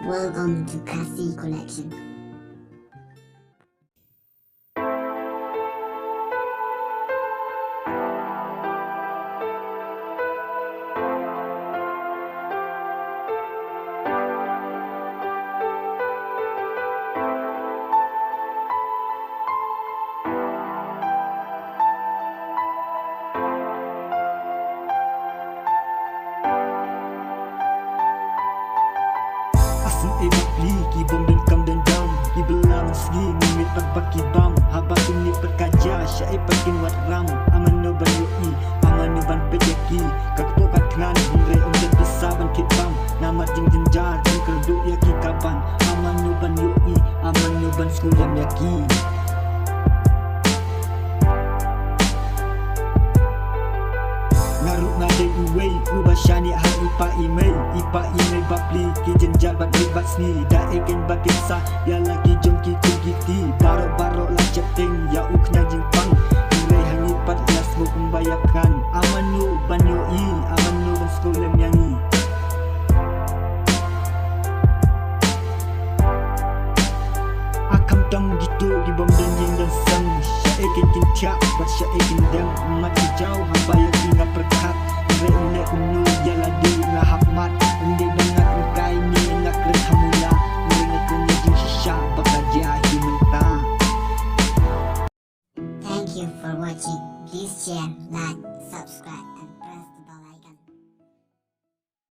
Welcome to Kasi Collection. Ibli, kibong dan kam dendam Kibelang segi, ngumit pagpakibam Habang ini perkaja, syai pakin wat ram Aman no ban yoi, aman no ban pejaki Kaktokat ngan, hungre om dan besar ban kitbam Nama jing jenjar, jing kerduk yaki kapan Aman no ban yoi, aman no ban skulam yaki Naruk ngadai uwei, ubah syani hal ipa imei babli, ki jenjar bat ribat sni Da egen batin sah, ya lagi jom ki kugiti Barok-barok lah ceteng, ya uknya jingpang Nilai hangi pat las mo pembayakan Aman no ban yoi, aman no ban sekolah yangi Akam tang gitu, gibom dan jing dan sang Syaikin kintiak, bat syaikin dem Mati jauh, hampa